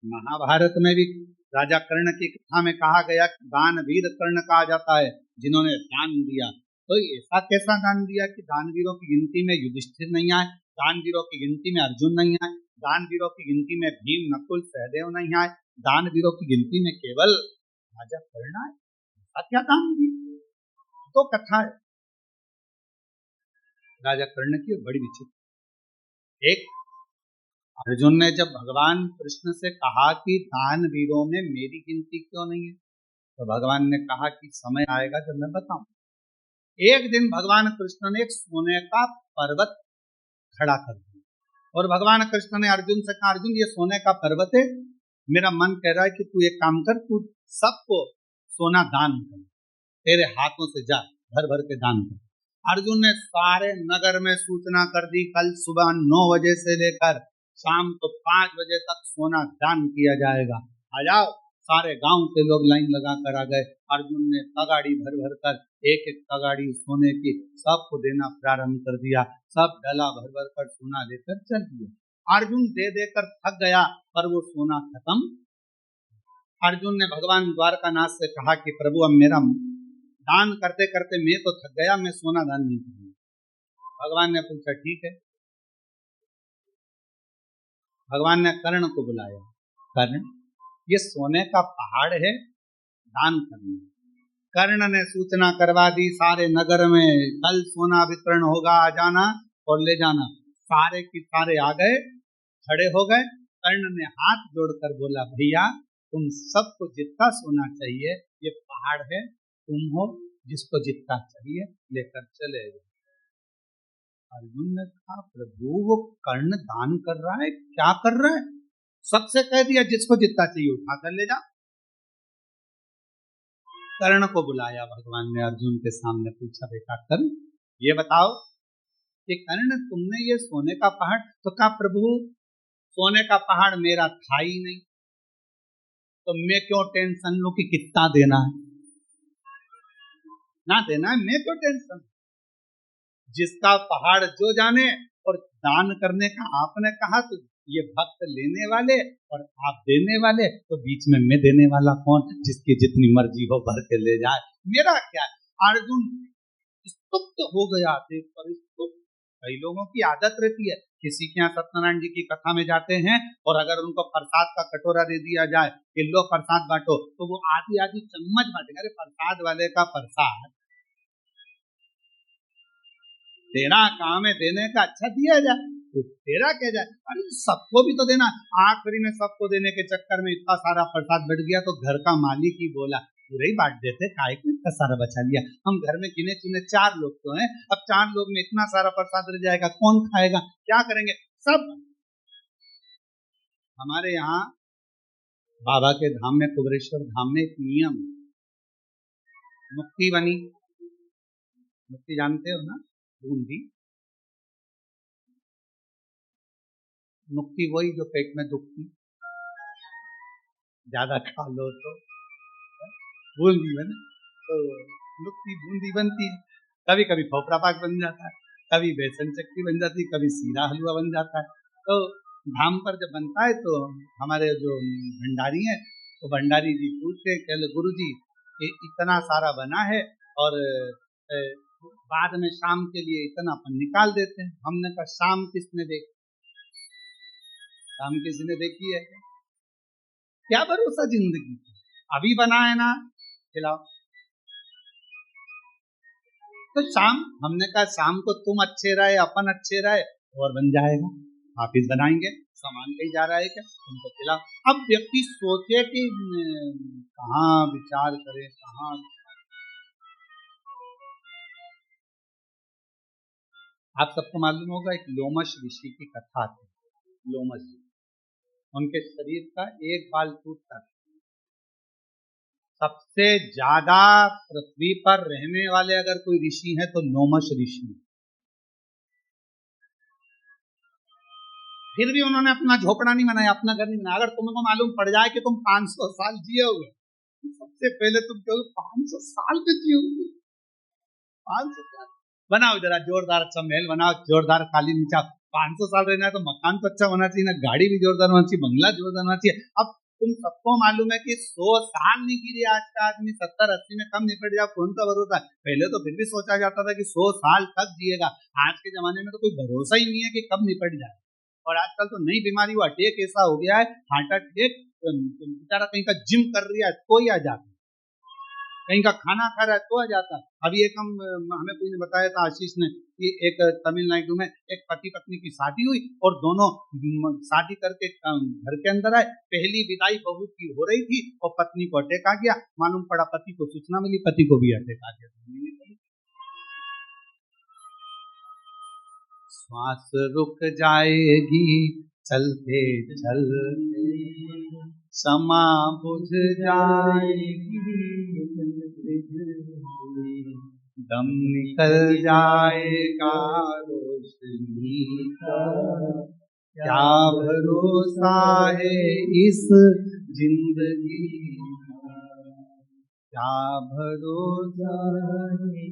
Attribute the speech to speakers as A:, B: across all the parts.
A: महाभारत में भी राजा कर्ण की कथा में कहा गया कि दानवीर कर्ण कहा जाता है, जिन्होंने दान दिया। तो ऐसा कैसा दान दिया कि दानवीरों की गिनती में युधिष्ठिर नहीं आए, दानवीरों की गिनती में अर्जुन नहीं आए, दानवीरों की गिनती में भीम नकुल सहदेव नहीं आए, दानवीरों की गिनती में केवल राजा कर्ण आए। ऐसा क्या दान दिया? तो कथा है राजा कर्ण की बड़ी विचित्र। एक, अर्जुन ने जब भगवान कृष्ण से कहा कि दानवीरों में मेरी गिनती क्यों नहीं है, तो भगवान ने कहा कि समय आएगा जब मैं बताऊं। एक दिन भगवान कृष्ण ने एक सोने का पर्वत खड़ा कर दिया और भगवान कृष्ण ने अर्जुन से कहा, अर्जुन ये सोने का पर्वत है, मेरा मन कह रहा है कि तू एक काम कर, तू सबको सोना दान कर, तेरे हाथों से जा भर भर के दान कर। अर्जुन ने सारे नगर में सूचना कर दी, कल सुबह 9 बजे से लेकर शाम को 5 बजे तक सोना दान किया जाएगा, आ जाओ। सारे गांव के लोग लाइन लगा कर आ गए। अर्जुन ने तगाड़ी भर भर कर एक एक तगाड़ी सोने की सबको देना प्रारंभ कर दिया। सब डला भर भर कर सोना लेकर चल दिए। अर्जुन दे देकर थक गया, पर वो सोना खत्म। अर्जुन ने भगवान द्वारकानाथ से कहा कि प्रभु अब मेरा दान करते करते मैं तो थक गया, मैं सोना दान नहीं करूंगा। भगवान ने पूछा ठीक है। भगवान ने कर्ण को बुलाया, कर्ण ये सोने का पहाड़ है, दान करना। कर्ण ने सूचना करवा दी सारे नगर में, कल सोना वितरण होगा, आ जाना और ले जाना। सारे की सारे आ गए, खड़े हो गए। कर्ण ने हाथ जोड़कर बोला, भैया तुम सबको जितना सोना चाहिए, ये पहाड़ है, तुम हो, जिसको जितना चाहिए लेकर चले जाओ। अर्जुन ने कहा, प्रभु वो कर्ण दान कर रहा है, क्या कर रहा है? सबसे कह दिया जिसको जितना चाहिए उठा कर ले जा। कर्ण को बुलाया भगवान ने, अर्जुन के सामने पूछा, बेटा कर्ण ये बताओ कि कर्ण तुमने ये सोने का पहाड़, तो कहा प्रभु सोने का पहाड़ मेरा था ही नहीं, तो मैं क्यों टेंशन लूं कि कितना देना है, ना देना है, मैं क्यों टेंशन। जिसका पहाड़ जो जाने, और दान करने का आपने कहा तो ये भक्त लेने वाले और आप देने वाले, तो बीच में मैं देने वाला कौन? जिसकी जितनी मर्जी हो भर के ले जाए, मेरा क्या है। अर्जुन स्तुप्त हो गया, देख पर स्तुप्त। कई लोगों की आदत रहती है, किसी के यहाँ सत्यनारायण जी की कथा में जाते हैं और अगर उनको प्रसाद का कटोरा दे दिया जाए कि लो प्रसाद बांटो, तो वो आधी आधी चम्मच बांटेंगे। अरे प्रसाद वाले का प्रसाद तेरा काम है देने का, अच्छा दिया जाए, तो तेरा क्या जाए। अरे सबको भी तो देना। आखिरी में सबको देने के चक्कर में इतना सारा प्रसाद बढ़ गया, तो घर का मालिक ही बोला पूरे ही बांट देते, काहे को इतना सारा बचा लिया, हम घर में गिने चुने 4 लोग तो हैं, अब 4 लोग में इतना सारा प्रसाद रह जाएगा, कौन खाएगा, क्या करेंगे सब। हमारे यहाँ बाबा के धाम में, कुबरेश्वर धाम में एक नियम, मुक्ति बनी, मुक्ति जानते हो ना, बूंदी मुक्ति वही जो पेट में दुखती, ज्यादा खा लो तो बूंदी बने, तो मुक्ति बूंदी बनती है। कभी कभी खोपरा पाक बन जाता है, कभी बेसन चक्की बन जाती है, कभी सीरा हलवा बन जाता है। तो धाम पर जब बनता है तो हमारे जो भंडारी हैं, तो भंडारी जी पूछते हैं, गुरु जी इतना सारा बना है और बाद में शाम के लिए इतना अपन निकाल देते हैं। हमने कहा शाम किसने देखी, शाम किसने देखी है, क्या भरोसा जिंदगी, अभी बना है ना खिलाओ। तो शाम, हमने कहा शाम को तुम अच्छे रहे, अपन अच्छे रहे, और बन जाएगा, वापिस बनाएंगे, सामान कहीं जा रहा है क्या, तुमको खिलाओ। अब व्यक्ति सोचे कि कहाँ विचार करे, कहाँ। आप सबको मालूम होगा एक लोमश ऋषि की कथा थी। लोमश जी, उनके शरीर का एक बाल टूटता था। सबसे ज्यादा पृथ्वी पर रहने वाले अगर कोई ऋषि है तो लोमश ऋषि। फिर भी उन्होंने अपना झोपड़ा नहीं बनाया, अपना घर नहीं बनाया। अगर तुमको मालूम पड़ जाए कि तुम 500 साल जिए होगे, सबसे पहले तुम कहोगे 500 साल पे जिए होगे, 500 साल बनाओ, जरा जोरदार अच्छा महल बनाओ, जोरदार कालीन बिछाओ, 500 साल रहना है तो मकान तो अच्छा होना चाहिए ना, गाड़ी भी जोरदार होना चाहिए, बंगला जोरदार होना चाहिए। अब तुम सबको मालूम है कि 100 साल नहीं गिरे आज का आदमी, 70-80 में कम निपट जाए, कौन सा भरोसा है। पहले तो फिर भी सोचा जाता था कि 100 साल तक जिएगा, आज के जमाने में तो कोई भरोसा ही नहीं है कि कब निपट जाए। और आजकल तो नई बीमारी वो अटैक ऐसा हो गया है, हार्ट अटैक, बेचारा कहीं का जिम कर रहा है तो ही आ जाता, कहीं का खाना खा रहा है तो आ जाता। अभी एक हमें कोई ने बताया था, आशीष ने, कि एक तमिलनाडु में एक पति पत्नी की शादी हुई और दोनों शादी करके घर के अंदर आए, पहली विदाई बहू की हो रही थी और पत्नी को अटैक आ गया। मालूम पड़ा पति को सूचना मिली, पति को भी अटैक आ गया। श्वास रुक जाएगी चलते चलते, समा बुझ जाएगी, दम निकल जाएगा रोशनी का, क्या भरोसा है इस जिंदगी का, क्या भरोसा है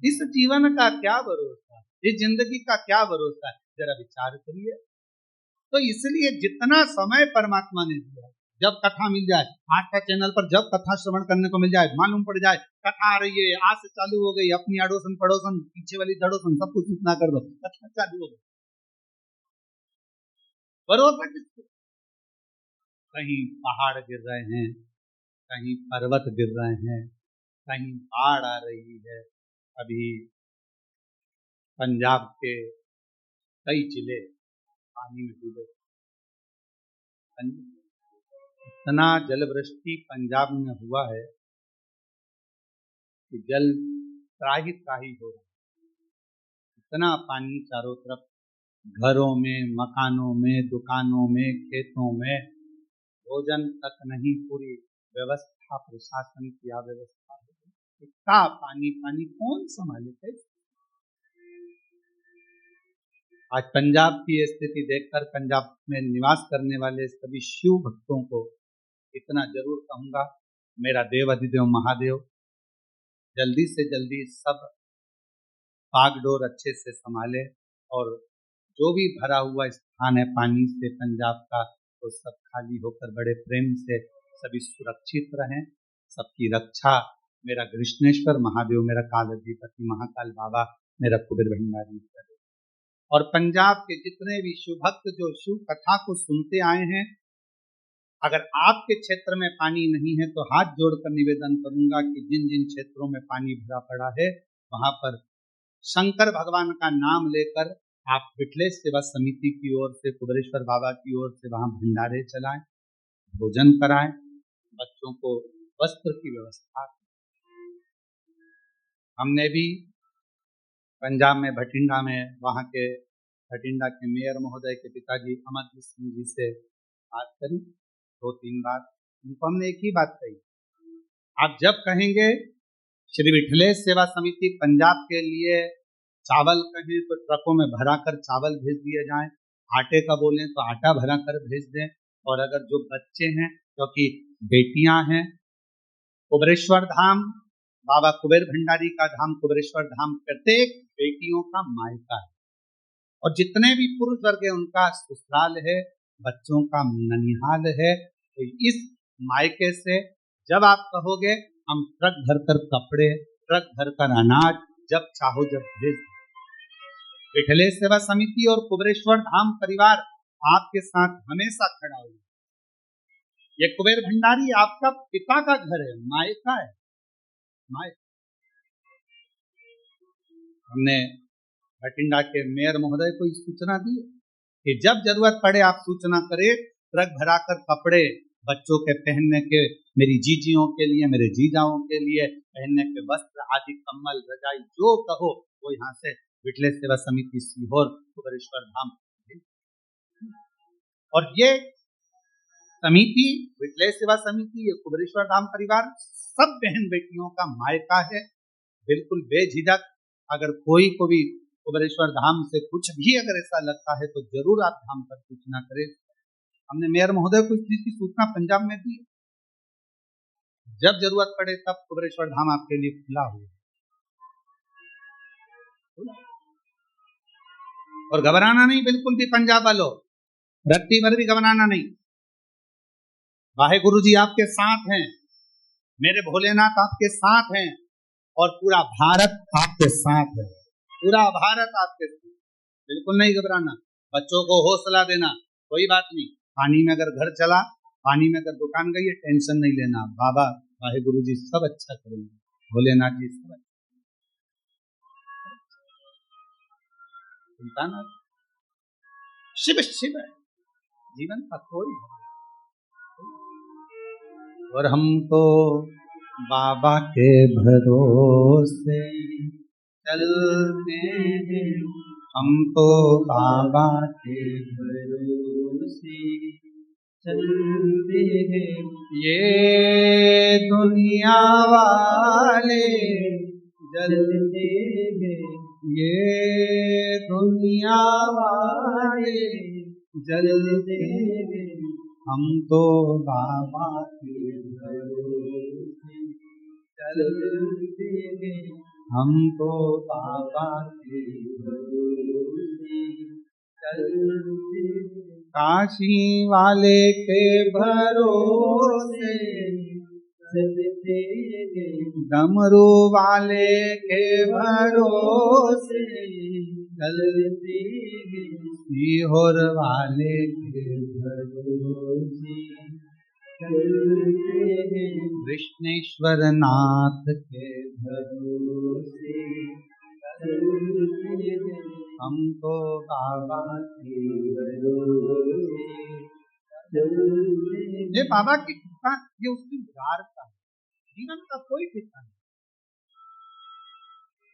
A: इस जीवन का, क्या भरोसा, इस जिंदगी का क्या भरोसा है, जरा विचार करिए। तो इसलिए जितना समय परमात्मा ने दिया, जब कथा मिल जाए, आज का चैनल पर जब कथा श्रवण करने को मिल जाए, मालूम पड़ जाए कथा आ रही है, आज से चालू हो गई, अपनी अड़ोसन पड़ोसन पीछे वाली धड़ोसन सब कुछ सूचना कर दो, कथा चालू हो गई। भरोसा किसको? कहीं पहाड़ गिर रहे हैं, कहीं पर्वत गिर रहे हैं, कहीं बाढ़ आ रही है। अभी पंजाब के कई जिले पानी में डूबे, इतना जलवृष्टि पंजाब में हुआ है कि जल त्राही त्राही हो रहा है। इतना पानी चारों तरफ, घरों में, मकानों में, दुकानों में, खेतों में, भोजन तक नहीं, पूरी व्यवस्था, प्रशासन की अव्यवस्था। इतना पानी पानी कौन संभाले? आज पंजाब की स्थिति देखकर पंजाब में निवास करने वाले सभी शिव भक्तों को इतना जरूर कहूंगा, मेरा देव अधिदेव महादेव जल्दी से जल्दी सब बागडोर अच्छे से संभाले, और जो भी भरा हुआ स्थान है पानी से पंजाब का, वो सब खाली होकर बड़े प्रेम से सभी सुरक्षित रहें। सबकी रक्षा मेरा कृष्णेश्वर महादेव, मेरा काल अधिपति महाकाल बाबा, मेरा कुबेर भंडारी करे। और पंजाब के जितने भी शिव भक्त जो शिव कथा को सुनते आए हैं, अगर आपके क्षेत्र में पानी नहीं है तो हाथ जोड़कर निवेदन करूंगा कि जिन जिन क्षेत्रों में पानी भरा पड़ा है, वहां पर शंकर भगवान का नाम लेकर आप विठलेश सेवा समिति की ओर से, कुबेरेश्वर बाबा की ओर से वहां भंडारे चलाएं, भोजन कराएं, बच्चों को वस्त्र की व्यवस्था। हमने भी पंजाब में भटिंडा में, वहाँ के भटिंडा के मेयर महोदय के पिताजी अमरजीत सिंह जी से बात करी 2-3 बार। उनको हमने एक ही बात कही, आप जब कहेंगे श्री विठलेश सेवा समिति पंजाब के लिए चावल कहें तो ट्रकों में भरा कर चावल भेज दिए जाएं, आटे का बोलें तो आटा भरा कर भेज दें। और अगर जो बच्चे हैं, क्योंकि बेटियां हैं, कुबेरेश्वर धाम बाबा कुबेर भंडारी का धाम, कुबेरेश्वर धाम प्रत्येक बेटियों का मायका है, और जितने भी पुरुष वर्ग है उनका ससुराल है, बच्चों का ननिहाल है। तो इस मायके से जब आप कहोगे हम ट्रक भरकर कपड़े, ट्रक भरकर अनाज जब चाहो जब भेज, विठलेश सेवा समिति और कुबेरेश्वर धाम परिवार आपके साथ हमेशा खड़ा होगा। ये कुबेर भंडारी आपका पिता का घर है, मायका है, मायका। हमने भटिंडा के मेयर महोदय को सूचना दी कि जब जरूरत पड़े आप सूचना करें, ट्रक भराकर कपड़े बच्चों के पहनने के, मेरी जीजियों के लिए, मेरे जीजाओं के लिए पहनने के वस्त्र आदि, कम्बल रजाई जो कहो वो यहाँ से विठलेश सेवा समिति सीहोर कुबेरेश्वर धाम। और ये समिति, विठलेश सेवा समिति, ये कुबेरेश्वर धाम परिवार सब बहन बेटियों का मायका है। बिल्कुल बेझिझक अगर कोई को भी कुबेरेश्वर धाम से कुछ भी अगर ऐसा लगता है तो जरूर आप धाम पर सूचना करें। हमने मेयर महोदय को इस चीज की सूचना पंजाब में दी, जब जरूरत पड़े तब कुबेरेश्वर धाम आपके लिए खुला हुआ। और घबराना नहीं, बिल्कुल भी पंजा बलो, रत्ती भर भी घबराना नहीं। वाहे गुरु जी आपके साथ हैं, मेरे भोलेनाथ आपके साथ हैं, और पूरा भारत आपके साथ है, पूरा भारत आपके साथ। बिल्कुल नहीं घबराना, बच्चों को हौसला देना, कोई बात नहीं। पानी में अगर घर चला, पानी में अगर दुकान गई, टेंशन नहीं लेना, बाबा वाहे गुरु जी सब अच्छा करेंगे, भोलेनाथ जी सब चिंता ना, शिव शिव है जीवन का कोई। और हम तो बाबा के भरोसे चलते हैं, हम तो बाबा के भरोसे चलते हैं, ये दुनिया वाले जलते हैं, ये दुनिया वाले जलते हैं, हम तो बाबा के भरोसे चलते हैं, हम तो बाबा के भरोसे चलते हैं, काशी वाले के भरोसे चलते हैं, डमरू वाले के भरोसे चलते हैं, सीहोर वाले के भरोसे चलते हैं, कृष्णेश्वर नाथ के भरोसे चलते हैं, हम तो बाबा के भरोसे चलते हैं। ये बाबा की कृपा, ये उसकी उदारता है, जीवन का कोई ठिकाना नहीं।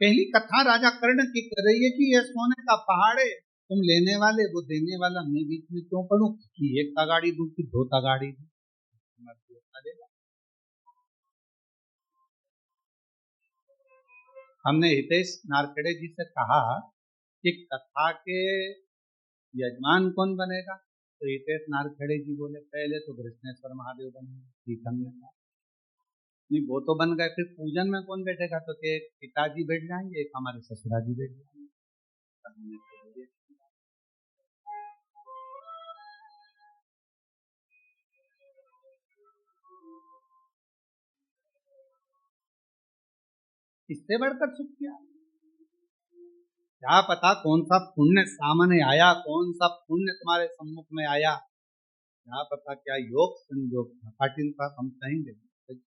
A: पहली कथा राजा कर्ण की कर रही है कि ये सोने का पहाड़ है, तुम लेने वाले वो देने वाला, मैं बीच में क्यों पढ़ूं कि एक तगाड़ी दूं कि दो तगाड़ी दूं। हमने हितेश नारखेड़े जी से कहा कि कथा के यजमान कौन बनेगा, तो हितेश नारखेड़े जी बोले पहले तो कृष्णेश्वर महादेव बनेंगे। ठीक, हमने कहा नहीं वो तो बन गए, फिर पूजन में कौन बैठेगा, तो एक पिताजी बैठ जाएंगे, एक हमारे ससुराजी बैठ जाएंगे। इससे बढ़कर सुख क्या पता कौन सा पुण्य सामने आया, कौन सा पुण्य तुम्हारे सम्मुख में आया, क्या पता क्या योग संयोग था। पाटिल साहब हम कहेंगे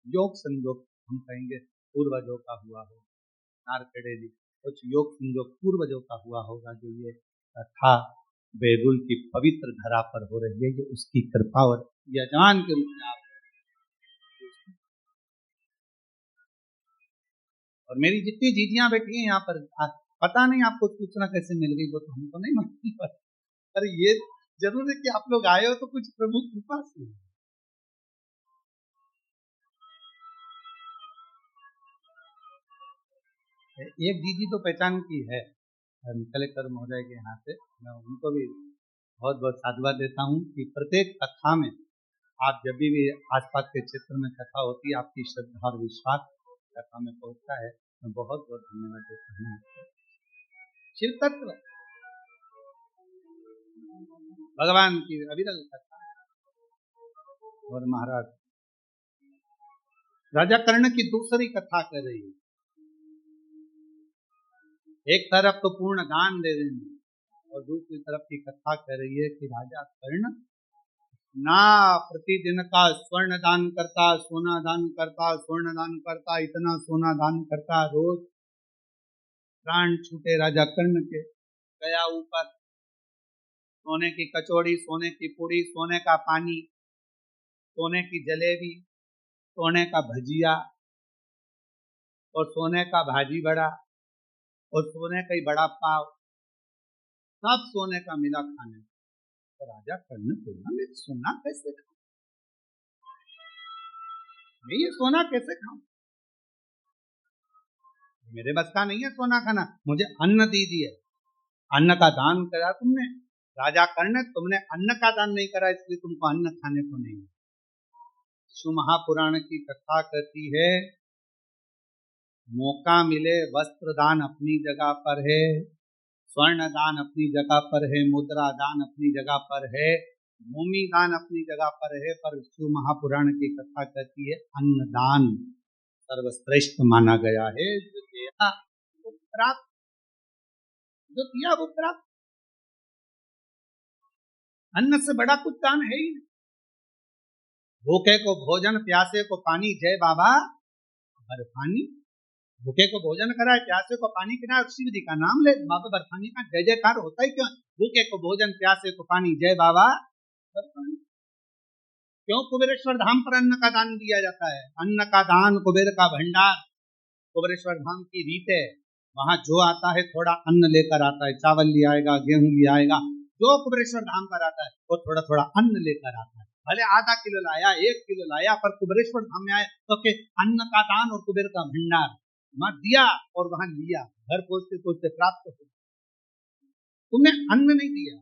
A: योग संयोग, हम कहेंगे पूर्वजों का हुआ हो। नारखेड़े जी कुछ योग संयोग पूर्वजों का हुआ होगा, जो ये कथा बैरुल की पवित्र धरा पर हो रही है, ये उसकी कृपा और यजमान के रूप में आप। और मेरी जितनी जीजियां बैठी हैं यहाँ पर, पता नहीं आपको सूचना कैसे मिल गई, वो तो हमको नहीं मालूम, पर ये जरूर है कि आप लोग आए हो तो कुछ प्रभु कृपा से। एक दीदी तो पहचान की है कलेक्टर महोदय के यहाँ से, मैं उनको भी बहुत बहुत साधुवाद देता हूँ कि प्रत्येक कथा में आप जब भी आसपास के क्षेत्र में कथा होती है, आपकी श्रद्धा और विश्वास कथा में पहुँचता है, मैं बहुत बहुत धन्यवाद देता हूँ। शिव तत्व भगवान की अविरल कथा। और महाराज राजा कर्ण की दूसरी कथा कर रही है, एक तरफ तो पूर्ण दान दे देंगे और दूसरी तरफ की कथा कर रही है कि राजा कर्ण ना प्रतिदिन का स्वर्ण दान करता, सोना दान करता, स्वर्ण दान करता, इतना सोना दान करता, रोज प्राण छूटे राजा कर्ण के, गया ऊपर सोने की कचौड़ी, सोने की पूड़ी, सोने का पानी, सोने की जलेबी, सोने का भजिया और सोने का भाजी बड़ा और सोने का ही बड़ा पाव, सब सोने का मिला खाने। तो राजा कर्ण बोला मैं सोना कैसे खाऊं, मैं ये सोना कैसे खाऊं, मेरे बस का नहीं है सोना खाना, मुझे अन्न दीजिए। अन्न का दान करा तुमने राजा कर्ण, तुमने अन्न का दान नहीं करा, इसलिए तुमको अन्न खाने को नहीं। शिव महापुराण की कथा कहती है मौका मिले वस्त्र दान अपनी जगह पर है, स्वर्ण दान अपनी जगह पर है, मुद्रा दान अपनी जगह पर है, भूमि दान अपनी जगह पर है, पर शिव महापुराण की कथा कहती है अन्नदान सर्वश्रेष्ठ माना गया है। जो दिया वो प्राप्त, जो दिया वो प्राप्त। अन्न से बड़ा कुछ दान है ही नहीं। भूखे को भोजन, प्यासे को पानी, जय बाबा बर्फानी। भूखे को भोजन कराए, प्यासे को पानी पिलाए, शिव जी का नाम ले, बाबा बर्फानी का जय जयकार होता ही क्यों? भूखे को भोजन, प्यासे को पानी, जय बाबा बर्फानी। क्यों? कुबेरेश्वर धाम पर अन्न का दान दिया जाता है। अन्न का दान कुबेर का भंडार, कुबेरेश्वर धाम की रीत है। वहां जो आता है थोड़ा अन्न लेकर आता है, चावल ले आएगा, गेहूं ले आएगा। जो कुबेरेश्वर धाम पर आता है वो थोड़ा थोड़ा अन्न लेकर आता है, भले आधा किलो लाया, 1 किलो लाया, पर कुबेरेश्वर धाम में आया तो के अन्न का दान और कुबेर का भंडार वहां दिया और वहां लिया, घर पहुंचते पहुंचते प्राप्त हो। तुमने अन्न नहीं दिया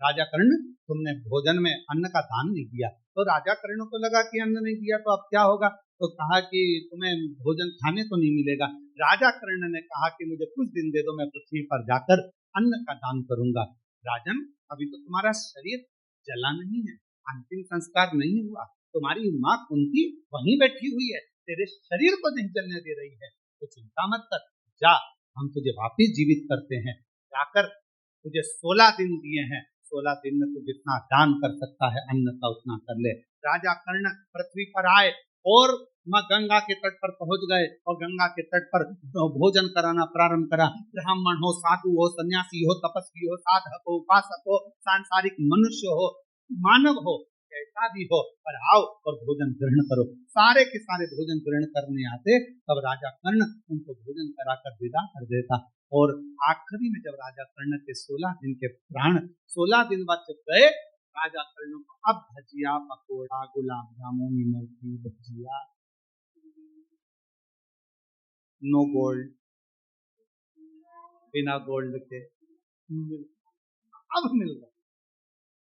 A: राजा कर्ण, तुमने भोजन में अन्न का दान नहीं दिया। तो राजा कर्ण को लगा कि अन्न नहीं दिया तो अब क्या होगा, तो कहा कि तुम्हें भोजन खाने को नहीं मिलेगा। राजा कर्ण ने कहा कि मुझे कुछ दिन दे दो, मैं पृथ्वी पर जाकर अन्न का दान करूंगा। राजन, अभी तो तुम्हारा शरीर जला नहीं है, अंतिम संस्कार नहीं हुआ, तुम्हारी माँ कुंती वहीं बैठी हुई है, तेरे शरीर को नहीं जलने दे रही है, तो चिंता मत कर, जा, हम तुझे वापिस जीवित करते हैं। जाकर तुझे 16 दिन दिए हैं, 16 दिन में तू जितना दान कर सकता है अन्न का उतना कर ले। राजा कर्ण पृथ्वी पर आए और मां गंगा के तट पर पहुंच गए और गंगा के तट पर भोजन कराना प्रारंभ करा। ब्राह्मण हो, साधु हो, सन्यासी हो, तपस्वी हो, साधक हो, उपासक हो, सांसारिक मनुष्य हो, मानव हो, कैसा भी हो, पर आओ और भोजन ग्रहण करो। सारे के सारे भोजन ग्रहण करने आते, तब राजा कर्ण उनको भोजन कराकर विदा कर देता। और आखिरी में जब राजा कर्ण के 16 दिन के प्राण 16 दिन बाद जब गए, राजा कर्ण को अब भजिया, पकोड़ा, गुलाब जामुन, इमरती, भजिया, नो गोल्ड, बिना गोल्ड के अब मिल गया।